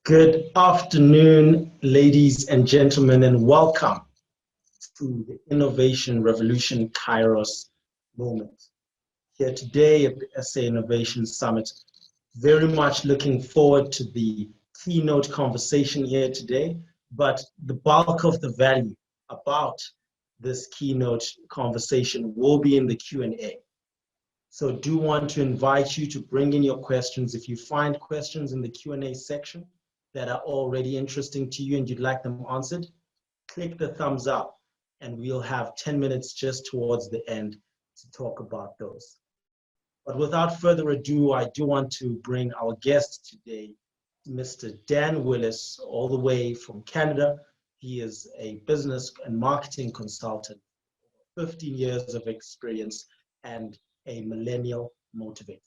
Good afternoon, ladies and gentlemen, and welcome to the Innovation Revolution Kairos moment. Here today at the SA Innovation Summit, very much looking forward to the keynote conversation here today, but the bulk of the value about this keynote conversation will be in the Q&A. So do want to invite you to bring in your questions. If you find questions in the Q&A section that are already interesting to you and you'd like them answered, click the thumbs up and we'll have 10 minutes just towards the end to talk about those. But without further ado, I do want to bring our guest today, Mr. Dan Willis, all the way from Canada. He is a business and marketing consultant, 15 years of experience, and a millennial motivator.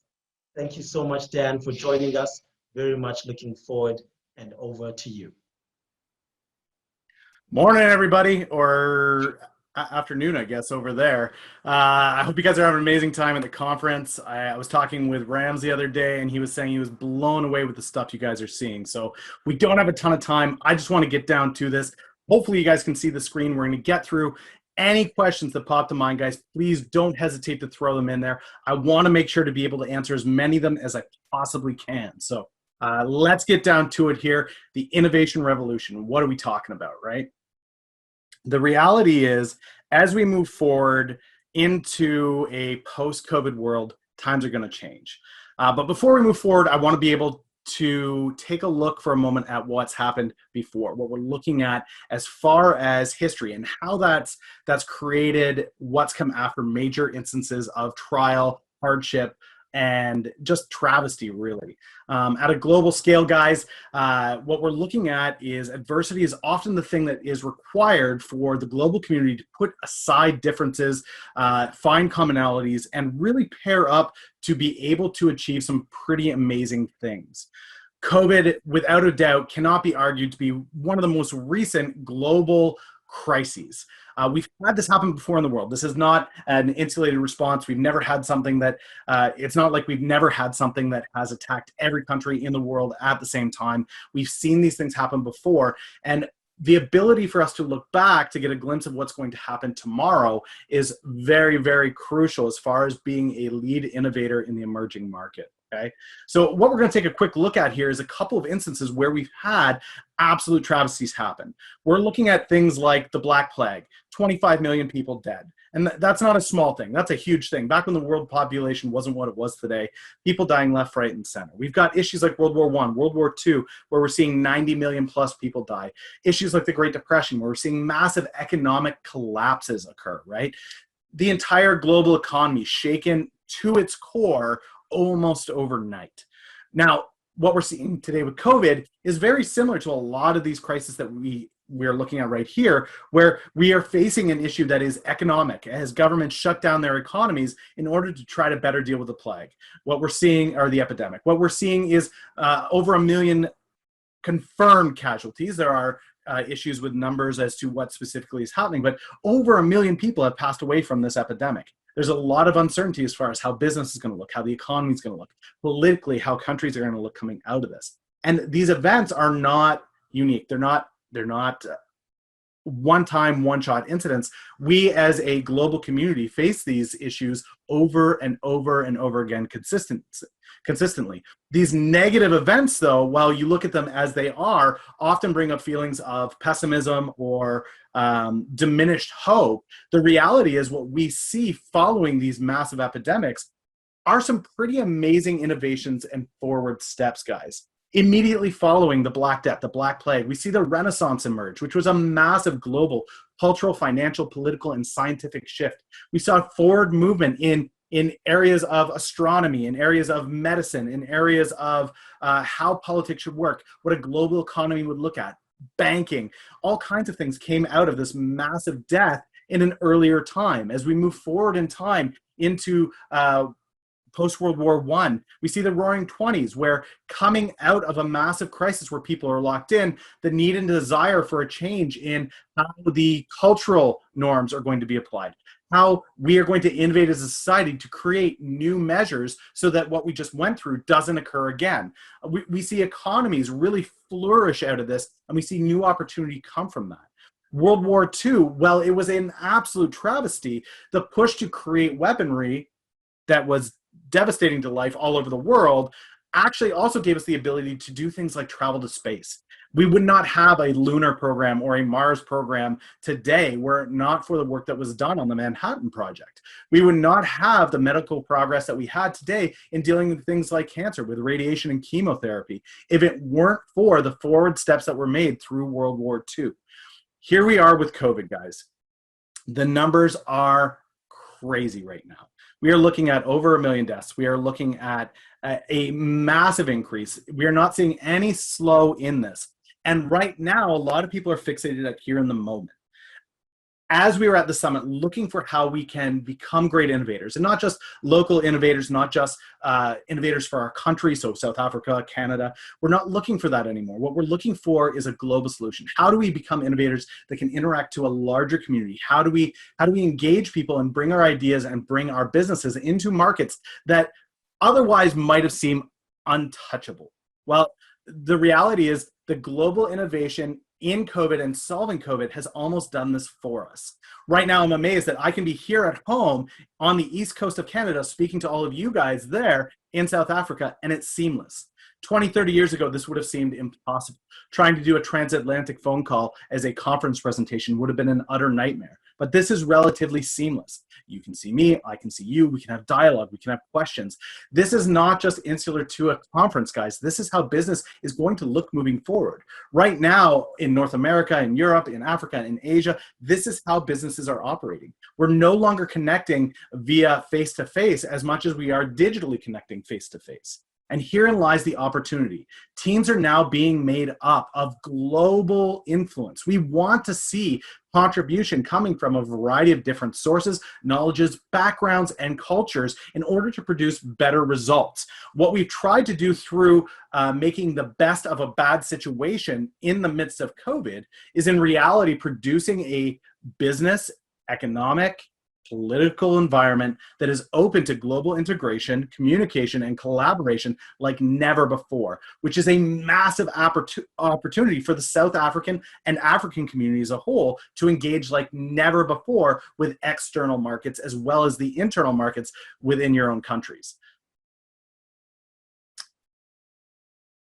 Thank you so much, Dan, for joining us. Very much looking forward, and over to you. Morning, everybody, or afternoon, I guess, over there. I hope you guys are having an amazing time at the conference. I was talking with Rams the other day, and he was saying he was blown away with the stuff you guys are seeing. So we don't have a ton of time. I just want to get down to this. Hopefully you guys can see the screen. We're going to get through any questions that pop to mind, guys. Please don't hesitate to throw them in there. I want to make sure to be able to answer as many of them as I possibly can. So let's get down to it here. The innovation revolution. What are we talking about, right? The reality is, as we move forward into a post-COVID world, times are going to change. But before we move forward, I want to be able to take a look for a moment at what's happened before, what we're looking at as far as history and how that's created what's come after major instances of trial, hardship, and just travesty, really. At a global scale, guys, what we're looking at is adversity is often the thing that is required for the global community to put aside differences, find commonalities, and really pair up to be able to achieve some pretty amazing things. COVID, without a doubt, cannot be argued to be one of the most recent global crises. We've had this happen before in the world. This is not an insulated response. We've never had something that, it's not like we've never had something that has attacked every country in the world at the same time. We've seen these things happen before. And the ability for us to look back to get a glimpse of what's going to happen tomorrow is very, very crucial as far as being a lead innovator in the emerging market. Okay, so what we're going to take a quick look at here is a couple of instances where we've had absolute travesties happen. We're looking at things like the Black Plague, 25 million people dead. And that's not a small thing. That's a huge thing. Back when the world population wasn't what it was today, people dying left, right, and center. We've got issues like World War I, World War II, where we're seeing 90 million plus people die. Issues like the Great Depression, where we're seeing massive economic collapses occur, right? The entire global economy shaken to its core almost overnight. Now, what we're seeing today with COVID is very similar to a lot of these crises that we're looking at right here, where we are facing an issue that is economic, as governments shut down their economies in order to try to better deal with the plague. What we're seeing, or the epidemic, what we're seeing is over 1 million confirmed casualties. There are issues with numbers as to what specifically is happening, but over 1 million people have passed away from this epidemic. There's a lot of uncertainty as far as how business is going to look, how the economy is going to look, politically, how countries are going to look coming out of this. And these events are not unique. They're not one-time, one-shot incidents. We as a global community face these issues over and over and over again consistently. These negative events, though, while you look at them as they are, often bring up feelings of pessimism or diminished hope. The reality is what we see following these massive epidemics are some pretty amazing innovations and forward steps, guys. Immediately following the Black Death, the Black Plague, we see the Renaissance emerge, which was a massive global cultural, financial, political, and scientific shift. We saw forward movement in areas of astronomy, in areas of medicine, in areas of how politics should work, what a global economy would look at, banking. All kinds of things came out of this massive death in an earlier time. As we move forward in time into post-World War I, we see the Roaring '20s, where coming out of a massive crisis where people are locked in, the need and desire for a change in how the cultural norms are going to be applied, how we are going to innovate as a society to create new measures so that what we just went through doesn't occur again. We see economies really flourish out of this, and we see new opportunity come from that. World War II, well, it was an absolute travesty. The push to create weaponry that was devastating to life all over the world actually also gave us the ability to do things like travel to space. We would not have a lunar program or a Mars program today were it not for the work that was done on the Manhattan Project. We would not have the medical progress that we had today in dealing with things like cancer, with radiation and chemotherapy, if it weren't for the forward steps that were made through World War II. Here we are with COVID, guys. The numbers are crazy right now. We are looking at over 1 million deaths. We are looking at a massive increase. We are not seeing any slow in this. And right now, a lot of people are fixated at here in the moment. As we were at the summit, looking for how we can become great innovators, and not just local innovators, not just innovators for our country, so South Africa, Canada. We're not looking for that anymore. What we're looking for is a global solution. How do we become innovators that can interact to a larger community? How do we engage people and bring our ideas and bring our businesses into markets that otherwise might have seemed untouchable? Well, the reality is the global innovation in COVID and solving COVID has almost done this for us. Right now, I'm amazed that I can be here at home on the East Coast of Canada speaking to all of you guys there in South Africa, and it's seamless. 20, 30 years ago, this would have seemed impossible. Trying to do a transatlantic phone call as a conference presentation would have been an utter nightmare. But this is relatively seamless. You can see me, I can see you, we can have dialogue, we can have questions. This is not just insular to a conference, guys. This is how business is going to look moving forward. Right now, in North America, in Europe, in Africa, in Asia, this is how businesses are operating. We're no longer connecting via face-to-face as much as we are digitally connecting face-to-face. And herein lies the opportunity. Teams are now being made up of global influence. We want to see contribution coming from a variety of different sources, knowledges, backgrounds, and cultures in order to produce better results. What we've tried to do through making the best of a bad situation in the midst of COVID is in reality producing a business, economic, political environment that is open to global integration, communication, and collaboration like never before, which is a massive opportunity for the South African and African community as a whole to engage like never before with external markets as well as the internal markets within your own countries.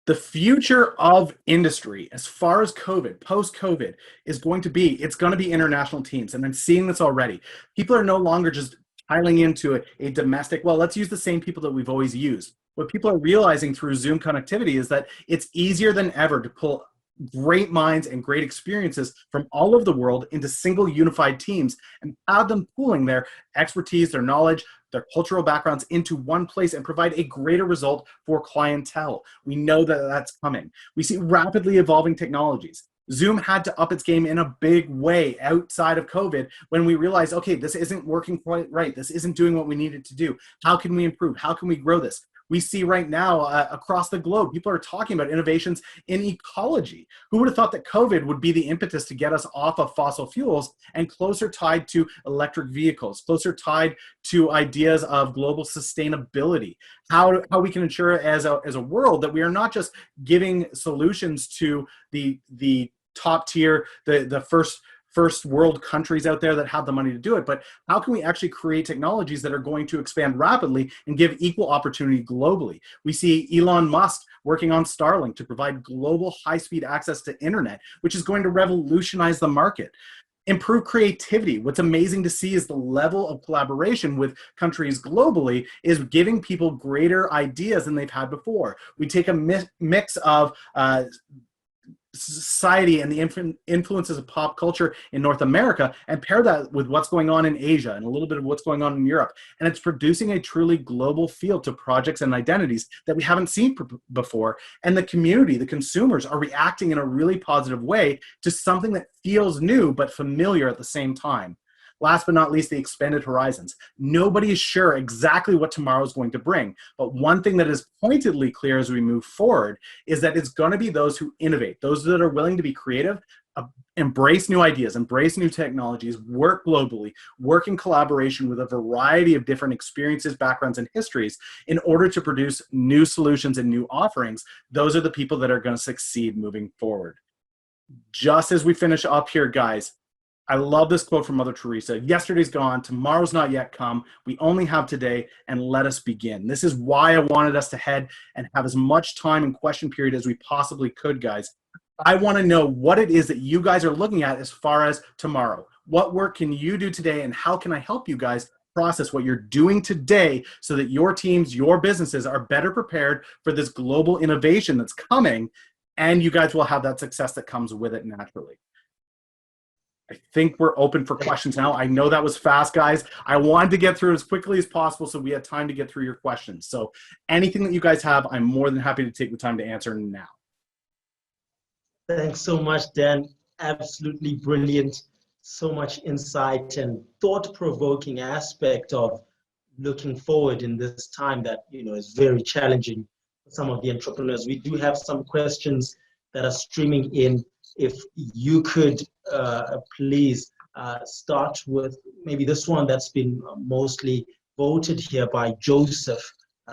The future of industry, as far as COVID, post-COVID, is going to be, it's going to be international teams. And I'm seeing this already. People are no longer just piling into a domestic, well, let's use the same people that we've always used. What people are realizing through Zoom connectivity is that it's easier than ever to pull great minds and great experiences from all over the world into single unified teams and have them pooling their expertise, their knowledge, their cultural backgrounds into one place and provide a greater result for clientele. We know that that's coming. We see rapidly evolving technologies. Zoom had to up its game in a big way outside of COVID when we realized, okay, this isn't working quite right. This isn't doing what we needed to do. How can we improve? How can we grow this? We see right now across the globe, people are talking about innovations in ecology. Who would have thought that COVID would be the impetus to get us off of fossil fuels and closer tied to electric vehicles, closer tied to ideas of global sustainability, how we can ensure as a world that we are not just giving solutions to the top tier, the first world countries out there that have the money to do it, but how can we actually create technologies that are going to expand rapidly and give equal opportunity globally? We see Elon Musk working on Starlink to provide global high-speed access to internet, which is going to revolutionize the market. Improve creativity. What's amazing to see is the level of collaboration with countries globally is giving people greater ideas than they've had before. We take a mix of society and the influences of pop culture in North America and pair that with what's going on in Asia and a little bit of what's going on in Europe. And it's producing a truly global feel to projects and identities that we haven't seen before. And the community, the consumers are reacting in a really positive way to something that feels new but familiar at the same time. Last but not least, the expanded horizons. Nobody is sure exactly what tomorrow is going to bring, but one thing that is pointedly clear as we move forward is that it's going to be those who innovate, those that are willing to be creative, embrace new ideas, embrace new technologies, work globally, work in collaboration with a variety of different experiences, backgrounds, and histories in order to produce new solutions and new offerings. Those are the people that are going to succeed moving forward. Just as we finish up here, guys, I love this quote from Mother Teresa. Yesterday's gone, tomorrow's not yet come. We only have today, and let us begin. This is why I wanted us to head and have as much time and question period as we possibly could, guys. I want to know what it is that you guys are looking at as far as tomorrow. What work can you do today, and how can I help you guys process what you're doing today so that your teams, your businesses are better prepared for this global innovation that's coming, and you guys will have that success that comes with it naturally. I think we're open for questions now. I know that was fast, guys. I wanted to get through as quickly as possible so we had time to get through your questions. So anything that you guys have, I'm more than happy to take the time to answer now. Thanks so much, Dan. Absolutely brilliant. So much insight and thought-provoking aspect of looking forward in this time that, is very challenging for some of the entrepreneurs. We do have some questions that are streaming in. If you could please start with maybe this one that's been mostly voted here by Joseph.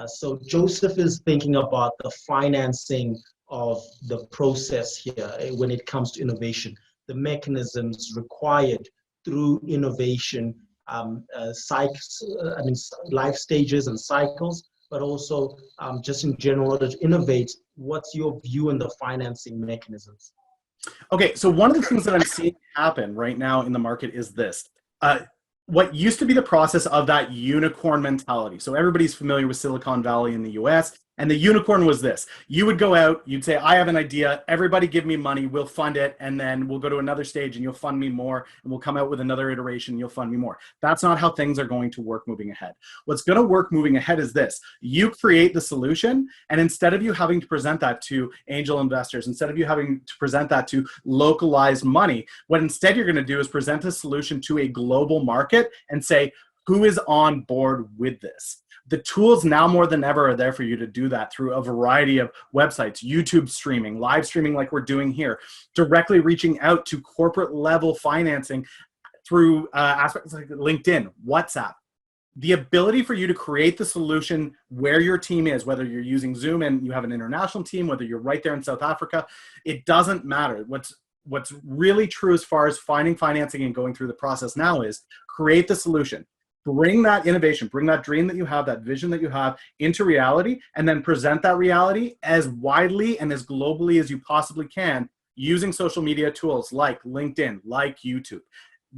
So Joseph is thinking about the financing of the process here when it comes to innovation, the mechanisms required through innovation, life stages and cycles, but also just in general, in order to innovate, what's your view on the financing mechanisms? Okay, so one of the things that I'm seeing happen right now in the market is this. What used to be the process of that unicorn mentality. So everybody's familiar with Silicon Valley in the US, and the unicorn was this. You would go out, you'd say, I have an idea, everybody give me money, we'll fund it, and then we'll go to another stage and you'll fund me more, and we'll come out with another iteration, and you'll fund me more. That's not how things are going to work moving ahead. What's going to work moving ahead is this. You create the solution, and instead of you having to present that to angel investors, instead of you having to present that to localized money, what instead you're going to do is present a solution to a global market and say, who is on board with this? The tools now more than ever are there for you to do that through a variety of websites, YouTube streaming, live streaming like we're doing here, directly reaching out to corporate level financing through aspects like LinkedIn, WhatsApp. The ability for you to create the solution where your team is, whether you're using Zoom and you have an international team, whether you're right there in South Africa, it doesn't matter. What's really true as far as finding financing and going through the process now is create the solution. Bring that innovation, bring that dream that you have, that vision that you have into reality, and then present that reality as widely and as globally as you possibly can using social media tools like LinkedIn, like YouTube.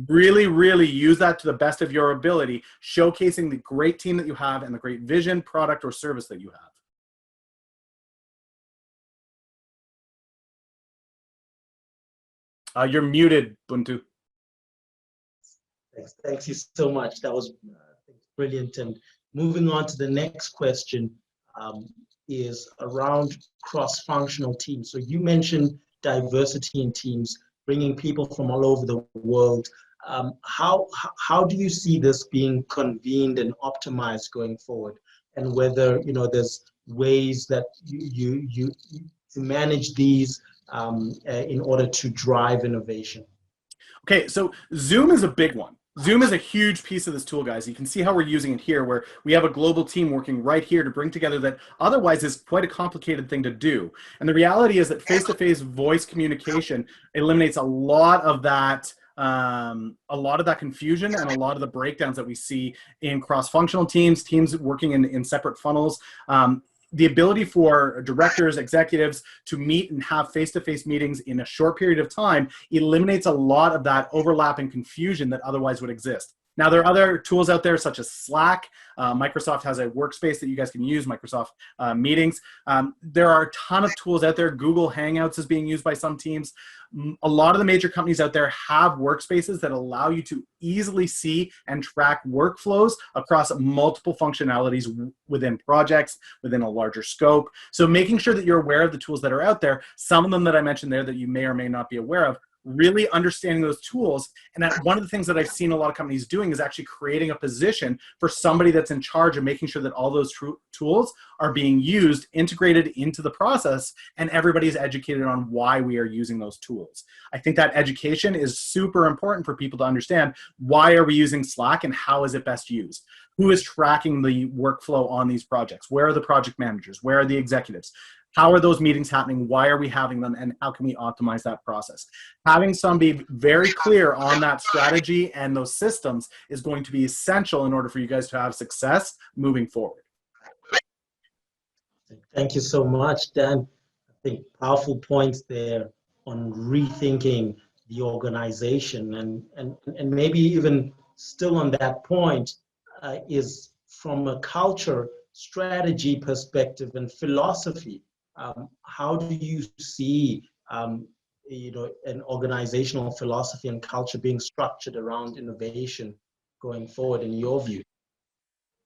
Really, really use that to the best of your ability, showcasing the great team that you have and the great vision, product, or service that you have. You're muted, Buntu. Thank you so much. That was brilliant. And moving on to the next question is around cross-functional teams. So you mentioned diversity in teams, bringing people from all over the world. How do you see this being convened and optimized going forward? And whether there's ways that you manage these in order to drive innovation? Okay, so Zoom is a big one. Zoom is a huge piece of this tool, guys. You can see how we're using it here, where we have a global team working right here to bring together that otherwise is quite a complicated thing to do. And the reality is that face-to-face voice communication eliminates a lot of that confusion and a lot of the breakdowns that we see in cross-functional teams working in separate funnels. The ability for directors, executives to meet and have face-to-face meetings in a short period of time eliminates a lot of that overlap and confusion that otherwise would exist. Now, there are other tools out there such as Slack. Microsoft has a workspace that you guys can use, Microsoft Meetings. There are a ton of tools out there. Google Hangouts is being used by some teams. A lot of the major companies out there have workspaces that allow you to easily see and track workflows across multiple functionalities within projects, within a larger scope. So making sure that you're aware of the tools that are out there, some of them that I mentioned there that you may or may not be aware of, really understanding those tools. And that one of the things that I've seen a lot of companies doing is actually creating a position for somebody that's in charge of making sure that all those tools are being used, integrated into the process, and everybody's educated on why we are using those tools. I think that education is super important for people to understand why are we using Slack and how is it best used? Who is tracking the workflow on these projects? Where are the project managers? Where are the executives? How are those meetings happening? Why are we having them? And how can we optimize that process? Having somebody very clear on that strategy and those systems is going to be essential in order for you guys to have success moving forward. Thank you so much, Dan. I think powerful points there on rethinking the organization, and maybe even still on that point is from a culture, strategy perspective and philosophy. How do you see an organizational philosophy and culture being structured around innovation going forward in your view?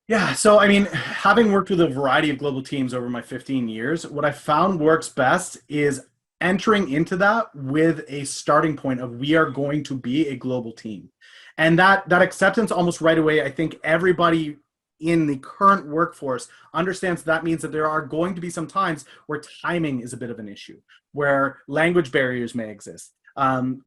Yeah, so I mean, having worked with a variety of global teams over my 15 years, what I found works best is entering into that with a starting point of we are going to be a global team. And that acceptance almost right away, I think everybody in the current workforce understands that means that there are going to be some times where timing is a bit of an issue, where language barriers may exist,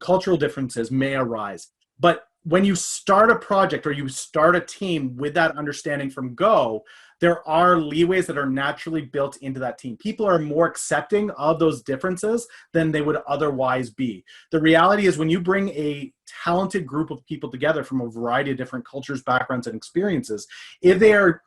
cultural differences may arise. But when you start a project or you start a team with that understanding from go, there are leeways that are naturally built into that team. People are more accepting of those differences than they would otherwise be. The reality is when you bring a talented group of people together from a variety of different cultures, backgrounds, and experiences, if they are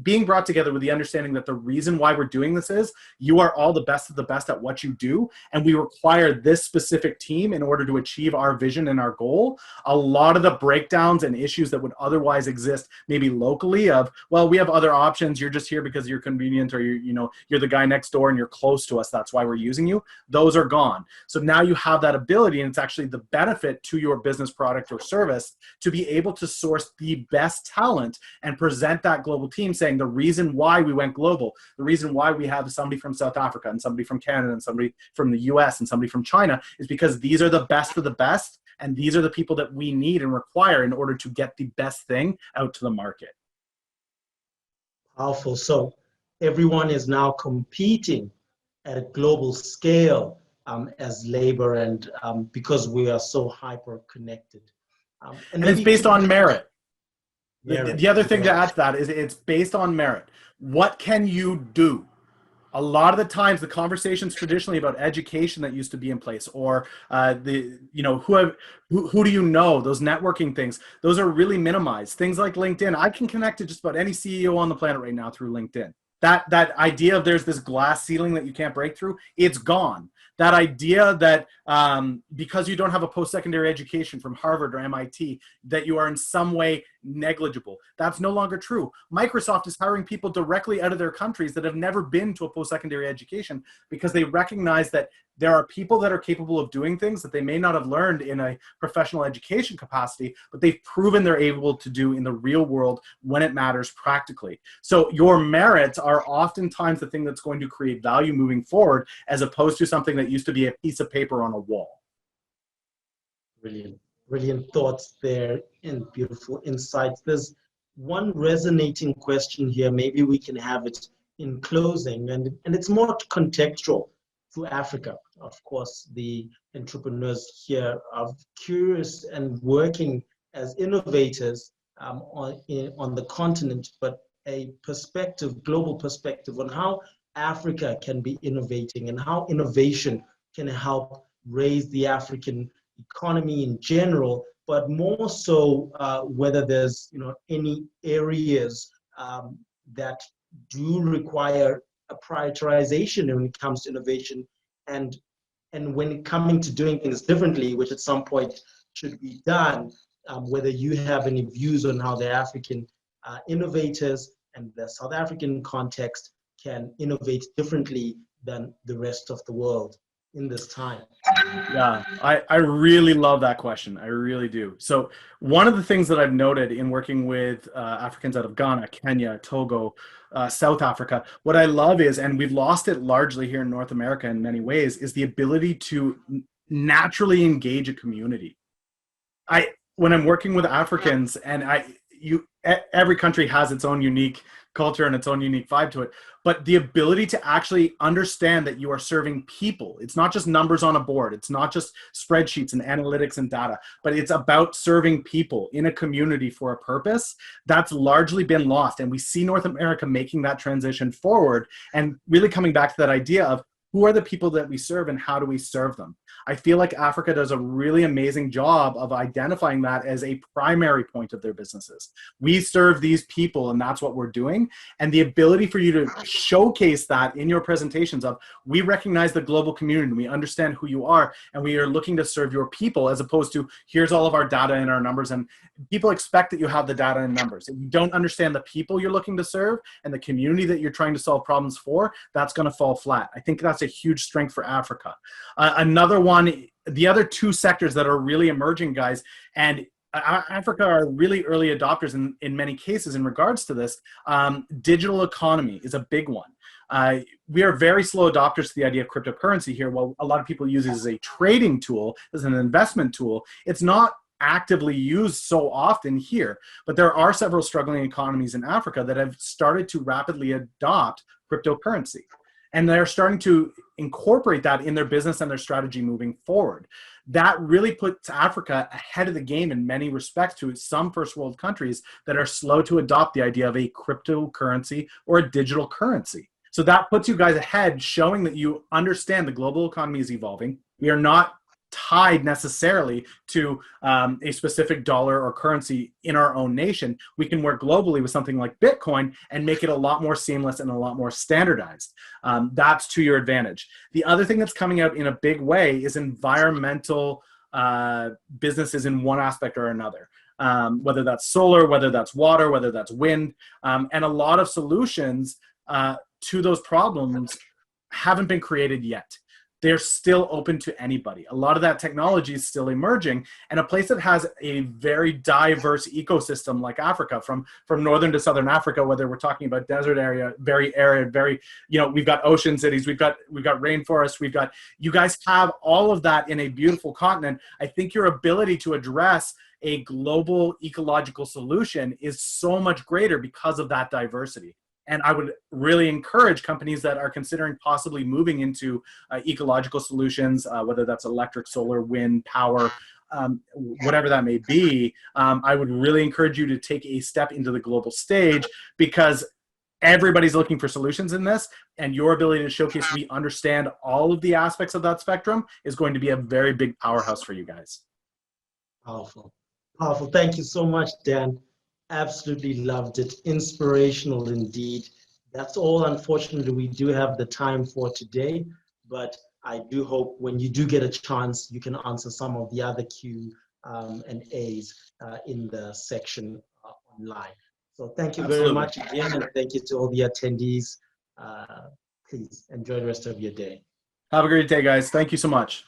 being brought together with the understanding that the reason why we're doing this is you are all the best of the best at what you do, and we require this specific team in order to achieve our vision and our goal, a lot of the breakdowns and issues that would otherwise exist maybe locally of, well, we have other options, you're just here because you're convenient, or you're the guy next door and you're close to us, that's why we're using you, those are gone. So now you have that ability, and it's actually the benefit to your business product or service to be able to source the best talent and present that global team saying the reason why we went global, the reason why we have somebody from South Africa and somebody from Canada and somebody from the US and somebody from China is because these are the best of the best, and these are the people that we need and require in order to get the best thing out to the market. Powerful. So everyone is now competing at a global scale as labor, and because we are so hyper connected. And it's based on merit. The other thing to add to that is it's based on merit. What can you do? A lot of the times, the conversations traditionally about education that used to be in place, or who do you know, those networking things, those are really minimized. Things like LinkedIn, I can connect to just about any CEO on the planet right now through LinkedIn. That idea of there's this glass ceiling that you can't break through, it's gone. That idea that because you don't have a post-secondary education from Harvard or MIT, that you are in some way negligible, that's no longer true. Microsoft is hiring people directly out of their countries that have never been to a post-secondary education because they recognize that there are people that are capable of doing things that they may not have learned in a professional education capacity, but they've proven they're able to do in the real world when it matters practically. So your merits are oftentimes the thing that's going to create value moving forward, as opposed to something that used to be a piece of paper on a wall. Brilliant. Brilliant thoughts there and beautiful insights. There's one resonating question here. Maybe we can have it in closing, and it's more contextual to Africa. Of course, the entrepreneurs here are curious and working as innovators on the continent, but a perspective, global perspective on how Africa can be innovating and how innovation can help raise the African economy in general, but more so whether there's any areas that do require a prioritization when it comes to innovation, and when coming to doing things differently, which at some point should be done, whether you have any views on how the African innovators and the South African context can innovate differently than the rest of the world in this time. Yeah, I really love that question. I really do. So one of the things that I've noted in working with Africans out of Ghana, Kenya, Togo, South Africa, what I love is, and we've lost it largely here in North America in many ways, is the ability to naturally engage a community. When I'm working with Africans, and every country has its own unique culture and its own unique vibe to it, but the ability to actually understand that you are serving people, it's not just numbers on a board, it's not just spreadsheets and analytics and data, but it's about serving people in a community for a purpose. That's largely been lost, and we see North America making that transition forward and really coming back to that idea of who are the people that we serve and how do we serve them. I feel like Africa does a really amazing job of identifying that as a primary point of their businesses. We serve these people, and that's what we're doing. And the ability for you to showcase that in your presentations of, we recognize the global community, we understand who you are, and we are looking to serve your people, as opposed to, here's all of our data and our numbers. And people expect that you have the data and numbers. If you don't understand the people you're looking to serve and the community that you're trying to solve problems for, that's going to fall flat. I think that's a huge strength for Africa. Another one, the other two sectors that are really emerging, guys, and Africa are really early adopters in many cases in regards to this. Digital economy is a big one. We are very slow adopters to the idea of cryptocurrency here. While a lot of people use it as a trading tool, as an investment tool, it's not actively used so often here. But there are several struggling economies in Africa that have started to rapidly adopt cryptocurrency. And they're starting to incorporate that in their business and their strategy moving forward. That really puts Africa ahead of the game in many respects to some first world countries that are slow to adopt the idea of a cryptocurrency or a digital currency. So that puts you guys ahead, showing that you understand the global economy is evolving. We are not tied necessarily to a specific dollar or currency in our own nation. We can work globally with something like Bitcoin and make it a lot more seamless and a lot more standardized. That's to your advantage. The other thing that's coming out in a big way is environmental businesses in one aspect or another. Whether that's solar, whether that's water, whether that's wind, and a lot of solutions to those problems haven't been created yet. They're still open to anybody. A lot of that technology is still emerging, and a place that has a very diverse ecosystem like Africa, from northern to southern Africa, whether we're talking about desert area, very arid, very, we've got ocean cities, we've got rainforests, you guys have all of that in a beautiful continent. I think your ability to address a global ecological solution is so much greater because of that diversity. And I would really encourage companies that are considering possibly moving into ecological solutions, whether that's electric, solar, wind, power, whatever that may be. I would really encourage you to take a step into the global stage, because everybody's looking for solutions in this, and your ability to showcase we understand all of the aspects of that spectrum is going to be a very big powerhouse for you guys. Powerful. Powerful. Thank you so much, Dan. Absolutely loved it. Inspirational indeed. That's all, unfortunately, we do have the time for today, but I do hope when you do get a chance, you can answer some of the other Q and A's in the section online. So thank you very much again, and thank you to all the attendees. Please enjoy the rest of your day. Have a great day, guys. Thank you so much.